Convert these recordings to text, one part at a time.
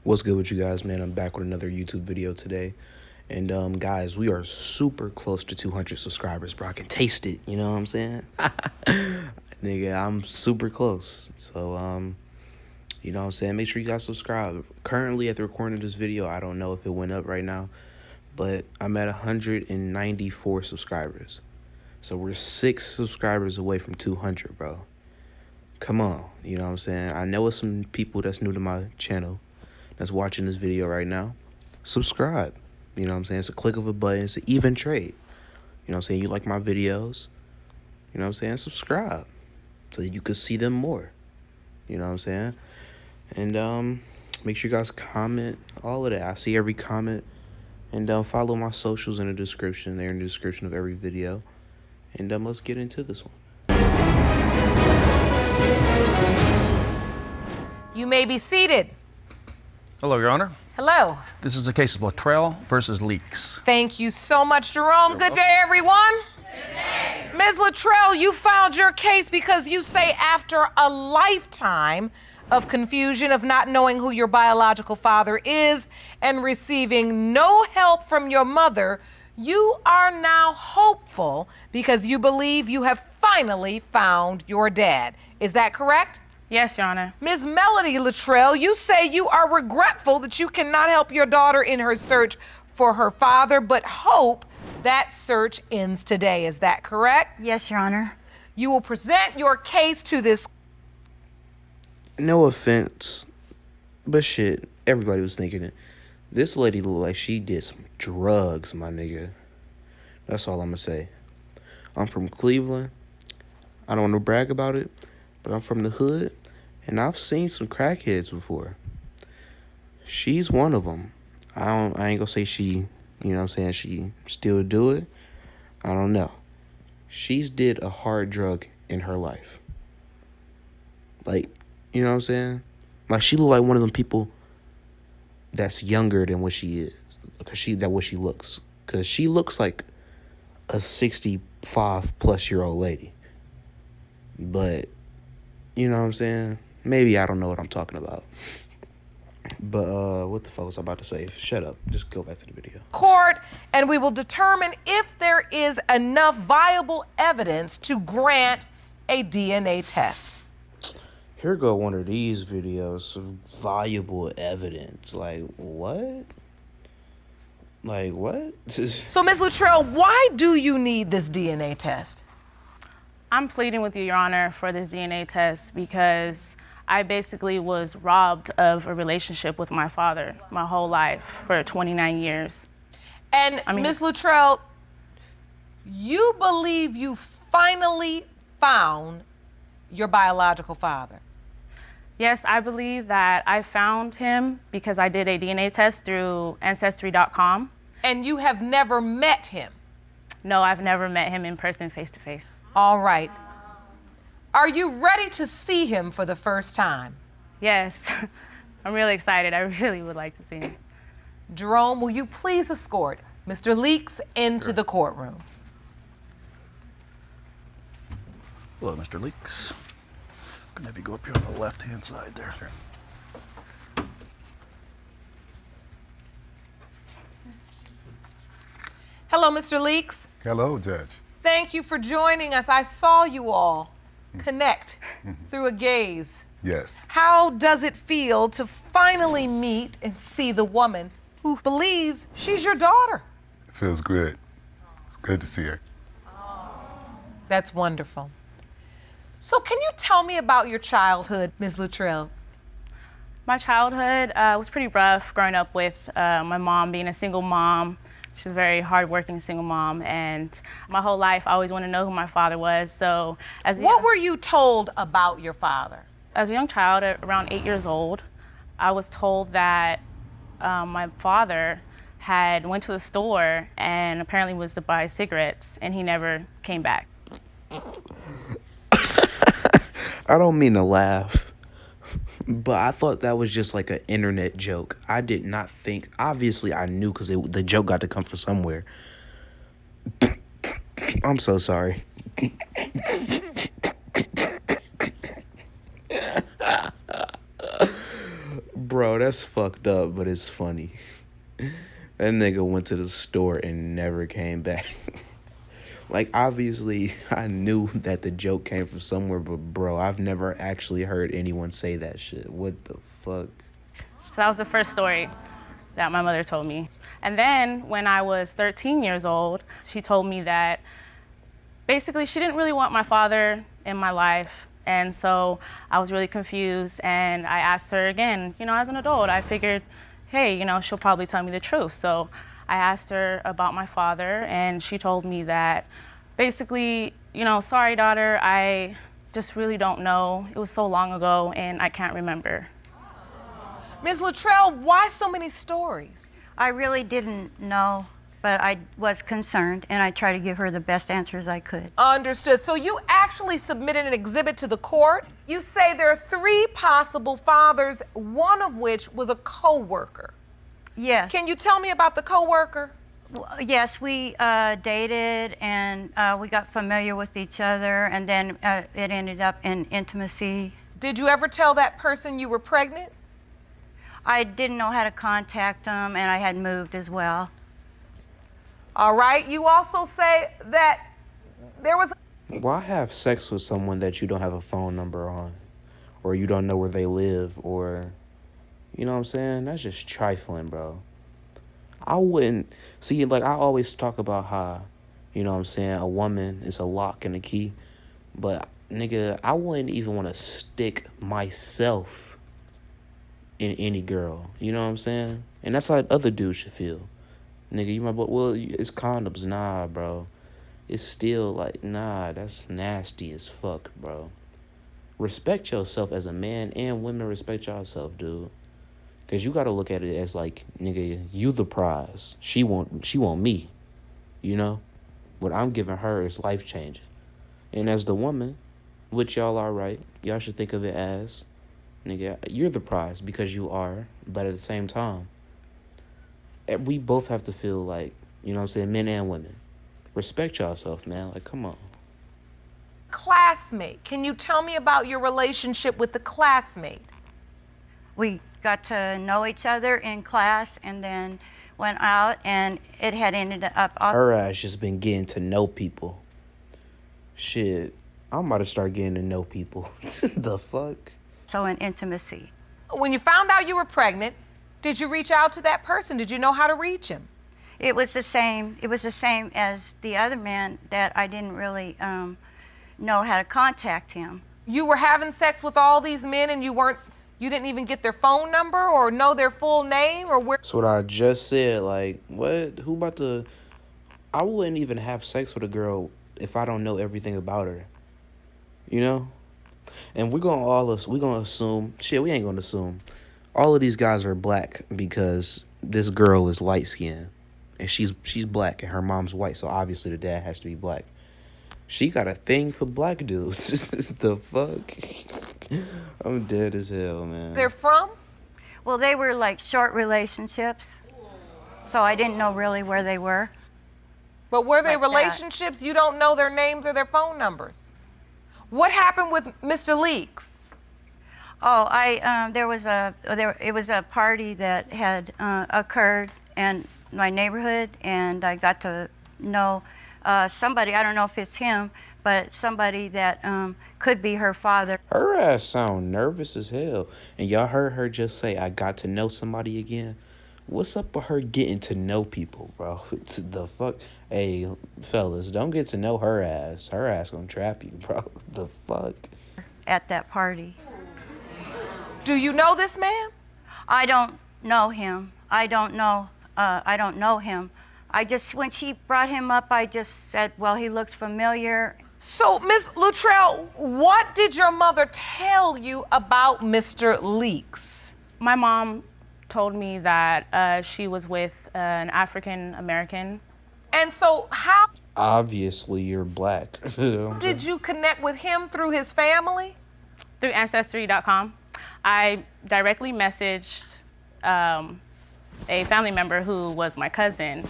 What's good with you guys, man? I'm back with another YouTube video today. And guys, we are super close to 200 subscribers, bro. I can taste it, you know what I'm saying? Nigga, I'm super close. So, you know what I'm saying? Make sure you guys subscribe. Currently, at the recording of this video, I don't know if it went up right now, but I'm at 194 subscribers. So we're 6 subscribers away from 200, bro. Come on, you know what I'm saying? I know it's some people that's new to my channel that's watching this video right now. Subscribe. You know what I'm saying? It's a click of a button. It's an even trade. You know what I'm saying? You like my videos. You know what I'm saying? Subscribe so that you can see them more. You know what I'm saying? And make sure you guys comment, all of that. I see every comment. And follow my socials in the description. They're in the description of every video. And let's get into this one. You may be seated. Hello, Your Honor. Hello. This is a case of Luttrell versus Leaks. Thank you so much, Jerome. Good day, everyone. Good day. Ms. Luttrell, you filed your case because you say after a lifetime of confusion of not knowing who your biological father is and receiving no help from your mother, you are now hopeful because you believe you have finally found your dad. Is that correct? Yes, Your Honor. Ms. Melody Luttrell, you say you are regretful that you cannot help your daughter in her search for her father, but hope that search ends today. Is that correct? Yes, Your Honor. You will present your case to this. No offense, but shit, everybody was thinking it. This lady looked like she did some drugs, my nigga. That's all I'm gonna say. I'm from Cleveland. I don't want to brag about it, but I'm from the hood, and I've seen some crackheads before. She's one of them. I ain't gonna say she, you know what I'm saying, she still do it. I don't know. She's did a hard drug in her life. Like, you know what I'm saying? Like, she look like one of them people that's younger than what she is. What she looks. Because she looks like a 65-plus-year-old lady. But, you know what I'm saying? Maybe I don't know what I'm talking about. But what the fuck was I about to say? Shut up. Just go back to the video. Court, and we will determine if there is enough viable evidence to grant a DNA test. Here go one of these videos of valuable evidence. Like, what? Like, what? So, Ms. Luttrell, why do you need this DNA test? I'm pleading with you, Your Honor, for this DNA test because I basically was robbed of a relationship with my father my whole life for 29 years. And Ms. Luttrell, you believe you finally found your biological father? Yes, I believe that I found him because I did a DNA test through Ancestry.com. And you have never met him? No, I've never met him in person, face to face. All right. Are you ready to see him for the first time? Yes, I'm really excited. I really would like to see him. Jerome, will you please escort Mr. Leaks into the courtroom? Hello, Mr. Leaks. I'm gonna have you go up here on the left-hand side there. Hello, Mr. Leaks. Hello, Judge. Thank you for joining us. I saw you all connect through a gaze. Yes. How does it feel to finally meet and see the woman who believes she's your daughter? It feels good. It's good to see her. That's wonderful. So can you tell me about your childhood, Ms. Luttrell? My childhood was pretty rough growing up with my mom being a single mom. She's a very hardworking single mom, and my whole life I always wanted to know who my father was. So, what were you told about your father? As a young child, at around 8 years old, I was told that my father had went to the store and apparently was to buy cigarettes, and he never came back. I don't mean to laugh, but I thought that was just like an internet joke. I did not think, obviously I knew because the joke got to come from somewhere. I'm so sorry. Bro, that's fucked up, but it's funny. That nigga went to the store and never came back. Like, obviously, I knew that the joke came from somewhere, but bro, I've never actually heard anyone say that shit. What the fuck? So that was the first story that my mother told me. And then when I was 13 years old, she told me that basically she didn't really want my father in my life. And so I was really confused, and I asked her again, as an adult, I figured, hey, she'll probably tell me the truth. So I asked her about my father, and she told me that basically, sorry, daughter, I just really don't know. It was so long ago, and I can't remember. Ms. Luttrell, why so many stories? I really didn't know, but I was concerned, and I tried to give her the best answers I could. Understood. So you actually submitted an exhibit to the court. You say there are 3 possible fathers, one of which was a co-worker. Yes. Can you tell me about the co-worker? Yes, we dated, and we got familiar with each other, and then it ended up in intimacy. Did you ever tell that person you were pregnant? I didn't know how to contact them, and I had moved as well. All right. You also say that there was... Why have sex with someone that you don't have a phone number on? Or you don't know where they live? Or, you know what I'm saying? That's just trifling, bro. I wouldn't... See, like, I always talk about how, you know what I'm saying, a woman is a lock and a key. But, nigga, I wouldn't even want to stick myself in any girl. You know what I'm saying? And that's how other dudes should feel. Nigga, you might be, well, it's condoms. Nah, bro. It's still like, nah, that's nasty as fuck, bro. Respect yourself as a man, and women respect yourself, dude. Because you got to look at it as like, nigga, you the prize. She want me, you know? What I'm giving her is life-changing. And as the woman, which y'all are right, y'all should think of it as, nigga, you're the prize because you are, but at the same time, we both have to feel like, you know what I'm saying, men and women. Respect yourself, man. Like, come on. Classmate. Can you tell me about your relationship with the classmate? We got to know each other in class, and then went out, and it had ended up... Her ass just been getting to know people. Shit, I'm about to start getting to know people. The fuck? So in intimacy. When you found out you were pregnant, did you reach out to that person? Did you know how to reach him? It was the same as the other man, that I didn't really know how to contact him. You were having sex with all these men, and you didn't even get their phone number or know their full name or where? That's what I just said. Like, what? Who about to... I wouldn't even have sex with a girl if I don't know everything about her. You know? And we're gonna assume... Shit, we ain't gonna assume. All of these guys are black because this girl is light-skinned. And she's black, and her mom's white, so obviously the dad has to be black. She got a thing for black dudes. The fuck? I'm dead as hell, man. They're from? Well, they were like short relationships, so I didn't know really where they were. But were they Like that. relationships? You don't know their names or their phone numbers. What happened with Mr. Leaks? Oh, it was a party that had occurred in my neighborhood, and I got to know somebody, I don't know if it's him, but somebody that could be her father. Her ass sound nervous as hell. And y'all heard her just say, I got to know somebody again. What's up with her getting to know people, bro? The fuck? Hey, fellas, don't get to know her ass. Her ass gonna trap you, bro. The fuck? At that party. Do you know this man? I don't know him. I don't know him. When she brought him up, I just said, well, he looks familiar. So, Ms. Luttrell, what did your mother tell you about Mr. Leaks? My mom told me that she was with an African American. And so how Obviously, you're black. did you connect with him? Through his family? Through Ancestry.com. I directly messaged a family member who was my cousin,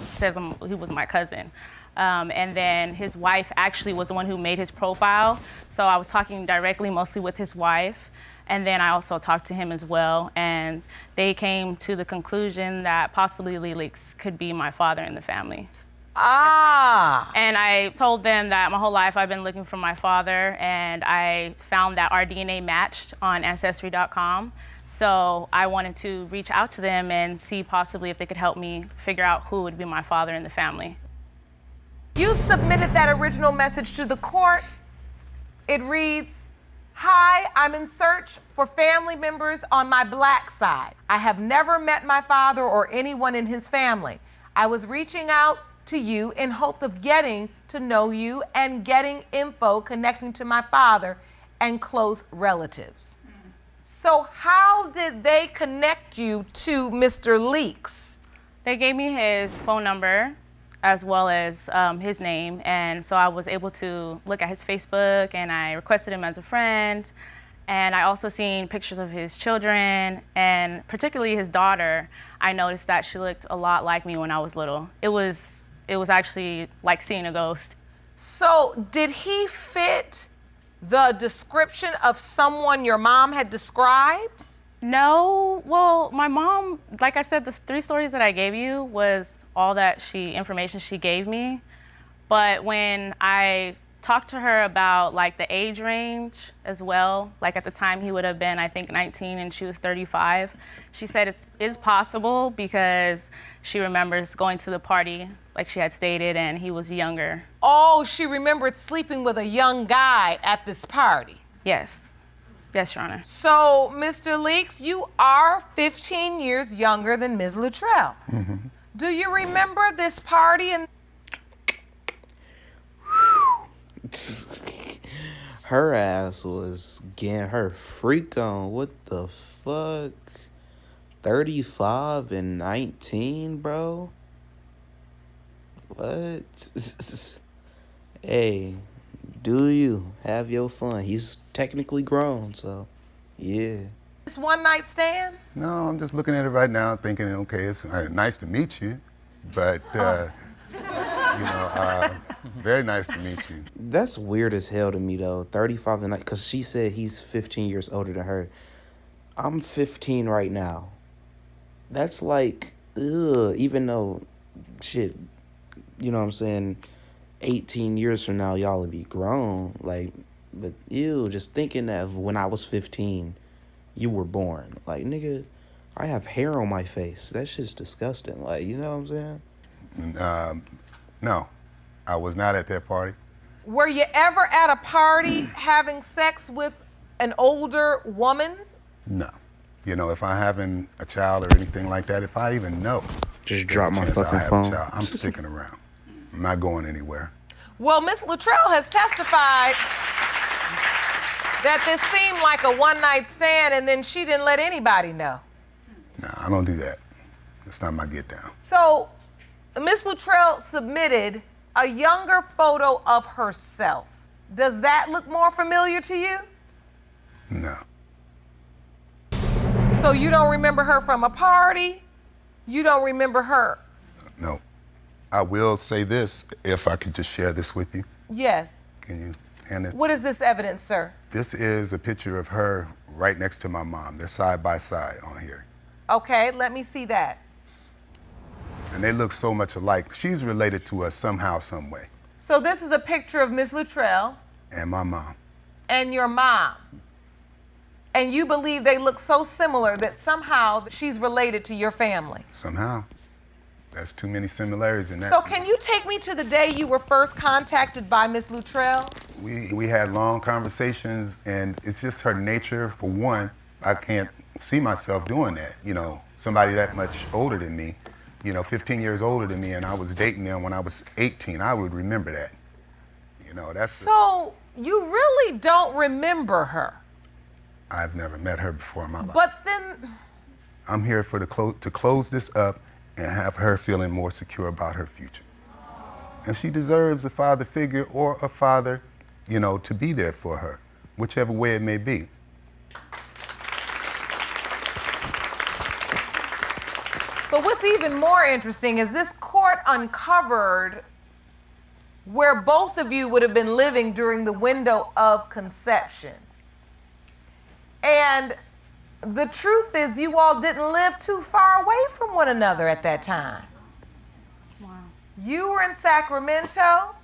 who was my cousin. And then his wife actually was the one who made his profile. So I was talking directly mostly with his wife. And then I also talked to him as well, and they came to the conclusion that possibly Leaks could be my father in the family. Ah. And I told them that my whole life I've been looking for my father, and I found that our DNA matched on Ancestry.com. So I wanted to reach out to them and see possibly if they could help me figure out who would be my father in the family. You submitted that original message to the court. It reads, "Hi, I'm in search for family members on my Black side. I have never met my father or anyone in his family. I was reaching out to you in hope of getting to know you and getting info connecting to my father and close relatives." So how did they connect you to Mr. Leaks? They gave me his phone number as well as his name, and so I was able to look at his Facebook, and I requested him as a friend. And I also seen pictures of his children, and particularly his daughter. I noticed that she looked a lot like me when I was little. It was actually like seeing a ghost. So did he fit the description of someone your mom had described? No, well, my mom, like I said, the 3 stories that I gave you was all that information she gave me. But when I talked to her about like the age range as well, like at the time he would have been, I think, 19 and she was 35, she said it is possible because she remembers going to the party, like she had stated, and he was younger. Oh, she remembered sleeping with a young guy at this party. Yes. Yes, Your Honor. So, Mr. Leaks, you are 15 years younger than Ms. Luttrell. Mm-hmm. Do you remember this party? And Her ass was getting her freak on. What the fuck? 35 and 19, bro? What? Hey, do you have your fun? He's technically grown, so yeah. this one night stand? No, I'm just looking at it right now thinking, okay, it's nice to meet you, but, very nice to meet you. That's weird as hell to me, though. 35 and 9, because she said he's 15 years older than her. I'm 15 right now. That's like, ugh, even though, shit, you know what I'm saying, 18 years from now, y'all will be grown. Like, but ew, just thinking that when I was 15, you were born. Like, nigga, I have hair on my face. That shit's disgusting. Like, you know what I'm saying? No, I was not at that party. Were you ever at a party having sex with an older woman? No. You know, if I'm having a child or anything like that, if I even know, Just drop my chance I'll fucking have phone. a child, I'm sticking around. I'm not going anywhere. Well, Ms. Luttrell has testified that this seemed like a one-night stand and then she didn't let anybody know. No, I don't do that. That's not my get down. So, Ms. Luttrell submitted a younger photo of herself. Does that look more familiar to you? No. So you don't remember her from a party? You don't remember her? No. I will say this, if I could just share this with you. Yes. Can you hand it? What is this evidence, sir? This is a picture of her right next to my mom. They're side by side on here. Okay, let me see that. And they look so much alike. She's related to us somehow, some way. So this is a picture of Ms. Luttrell And my mom. and your mom. And you believe they look so similar that somehow she's related to your family. Somehow. That's too many similarities in that. So can you take me to the day you were first contacted by Ms. Luttrell? We had long conversations, and it's just her nature. For one, I can't see myself doing that. You know, somebody that much older than me, 15 years older than me, and I was dating them when I was 18. I would remember that. That's. So you really don't remember her? I've never met her before in my life. But then. I'm here to close this up and have her feeling more secure about her future. And she deserves a father figure or a father, to be there for her, whichever way it may be. So what's even more interesting is this court uncovered where both of you would have been living during the window of conception. And the truth is you all didn't live too far away from one another at that time. Wow. You were in Sacramento,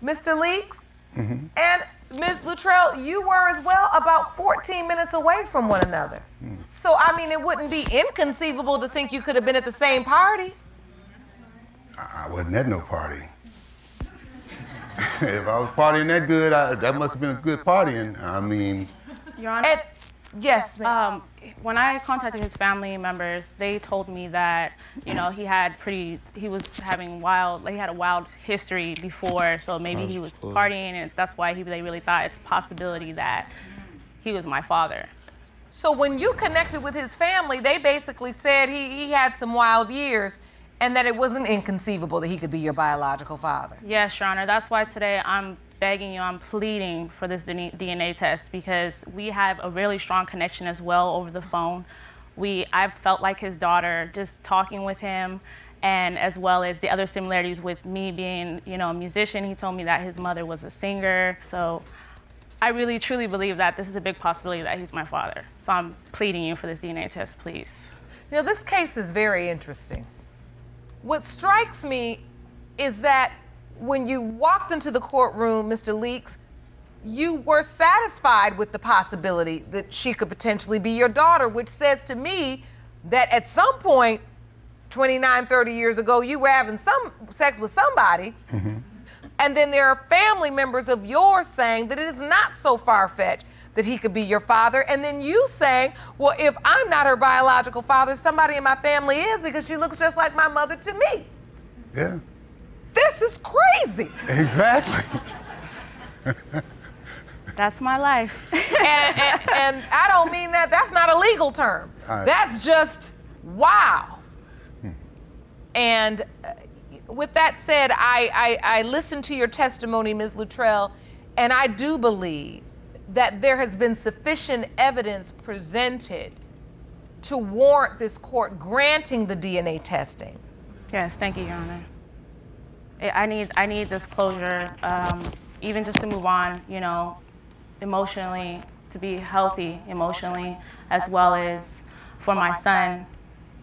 Mr. Leaks, and Ms. Luttrell, you were as well about 14 minutes away from one another. So, I mean, it wouldn't be inconceivable to think you could have been at the same party. I wasn't at no party. If I was partying that good, that must have been a good partying. I mean. Your Honor? And, yes, ma'am. When I contacted his family members, they told me that, he had a wild history before, so maybe he was partying, and that's why they really thought it's a possibility that he was my father. So when you connected with his family, they basically said he had some wild years and that it wasn't inconceivable that he could be your biological father. Yes, Your Honor. That's why today I'm begging you, I'm pleading for this DNA test, because we have a really strong connection as well over the phone. I've felt like his daughter just talking with him, and as well as the other similarities with me being, a musician. He told me that his mother was a singer. So I really, truly believe that this is a big possibility that he's my father. So I'm pleading you for this DNA test, please. This case is very interesting. What strikes me is that when you walked into the courtroom, Mr. Leaks, you were satisfied with the possibility that she could potentially be your daughter, which says to me that at some point, 29, 30 years ago, you were having some sex with somebody. And then there are family members of yours saying that it is not so far-fetched that he could be your father. And then you saying, well, if I'm not her biological father, somebody in my family is, because she looks just like my mother to me. Yeah. This is crazy. Exactly. That's my life. and I don't mean that. That's not a legal term. That's just wow. And with that said, I listened to your testimony, Ms. Luttrell, and I do believe that there has been sufficient evidence presented to warrant this court granting the DNA testing. Yes, thank you, Your Honor. I need this closure, even just to move on, emotionally, to be healthy emotionally, as well as for my son,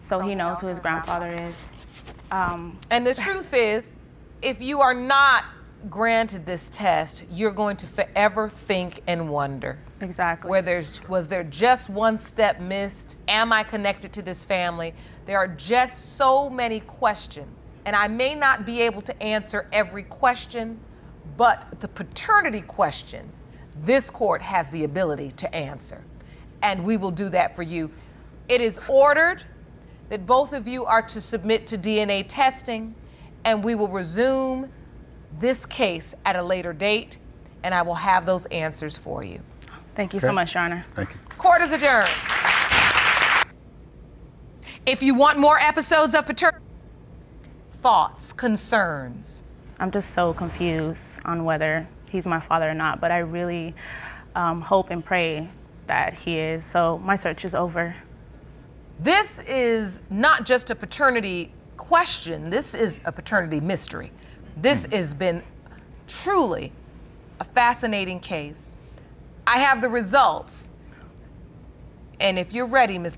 so he knows who his grandfather is. And the truth is, if you are not granted this test, you're going to forever think and wonder. Exactly. Was there just one step missed? Am I connected to this family? There are just so many questions. And I may not be able to answer every question, but the paternity question, this court has the ability to answer. And we will do that for you. It is ordered that both of you are to submit to DNA testing, and we will resume this case at a later date, and I will have those answers for you. Thank you so much, Your Honor. Thank you. Court is adjourned. If you want more episodes of Paternity, thoughts, concerns. I'm just so confused on whether he's my father or not, but I really hope and pray that he is. So my search is over. This is not just a paternity question, this is a paternity mystery. This has been truly a fascinating case. I have the results. And if you're ready, Ms.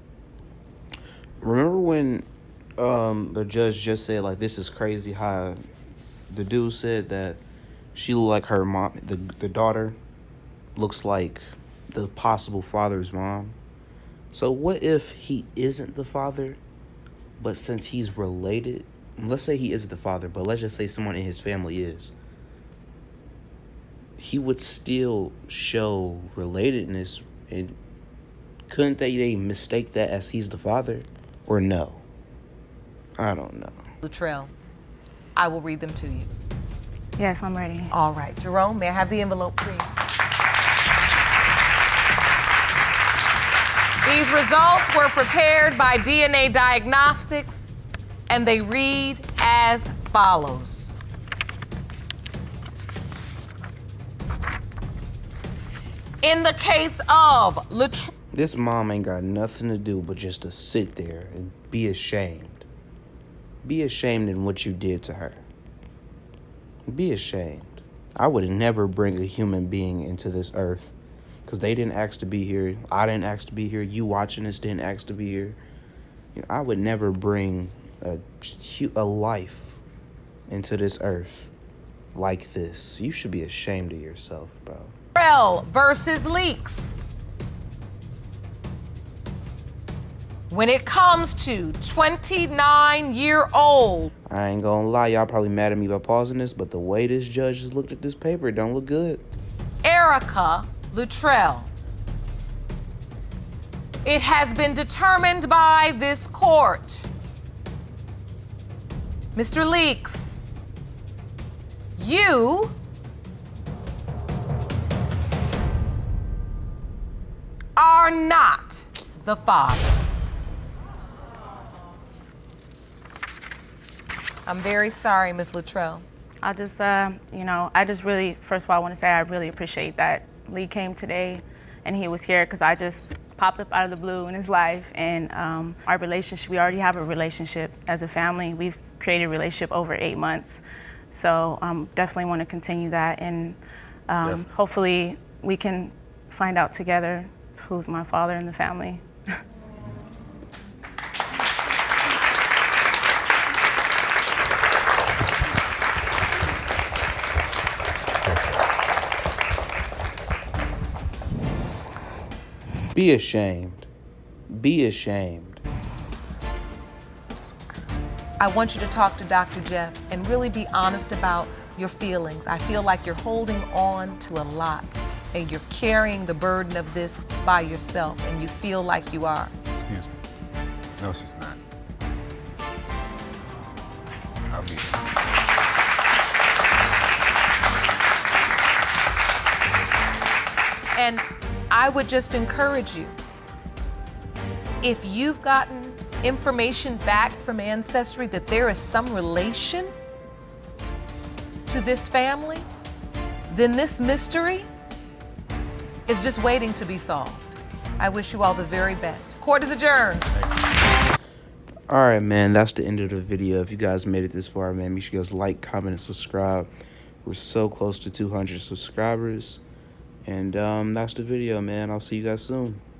Remember when the judge just said, like, this is crazy, how the dude said that she looked like her mom, the daughter looks like the possible father's mom? So what if he isn't the father, but since he's related, let's say he isn't the father, but let's just say someone in his family is, he would still show relatedness, and couldn't they mistake that as he's the father, or no? I don't know. Luttrell, I will read them to you. Yes, I'm ready. All right, Jerome, may I have the envelope, please? These results were prepared by DNA Diagnostics, and they read as follows. In the case of Luttrell, This mom ain't got nothing to do but just to sit there and be ashamed. Be ashamed in what you did to her. Be ashamed. I would never bring a human being into this earth because they didn't ask to be here. I didn't ask to be here. You watching this didn't ask to be here. You know, I would never bring a life into this earth like this. You should be ashamed of yourself, bro. Latrell versus Leaks. When it comes to 29-year-old. I ain't gonna lie, y'all probably mad at me by pausing this, but the way this judge just looked at this paper, it don't look good. Erica Latrell. It has been determined by this court. Mr. Leaks, you are not the father. I'm very sorry, Ms. Latrell. I just, I just really, first of all, I want to say I really appreciate that Lee came today and he was here because I just popped up out of the blue in his life. And our relationship, we already have a relationship as a family. We've created a relationship over 8 months. So definitely want to continue that. And hopefully we can find out together who's my father in the family. Be ashamed. Be ashamed. I want you to talk to Dr. Jeff and really be honest about your feelings. I feel like you're holding on to a lot and you're carrying the burden of this by yourself and you feel like you are. Excuse me. No, she's not. I'll be. And I would just encourage you, if you've gotten information back from Ancestry that there is some relation to this family, then this mystery is just waiting to be solved. I wish you all the very best. Court is adjourned. All right, man, that's the end of the video. If you guys made it this far, man, make sure you guys like, comment, and subscribe. We're so close to 200 subscribers. And that's the video, man. I'll see you guys soon.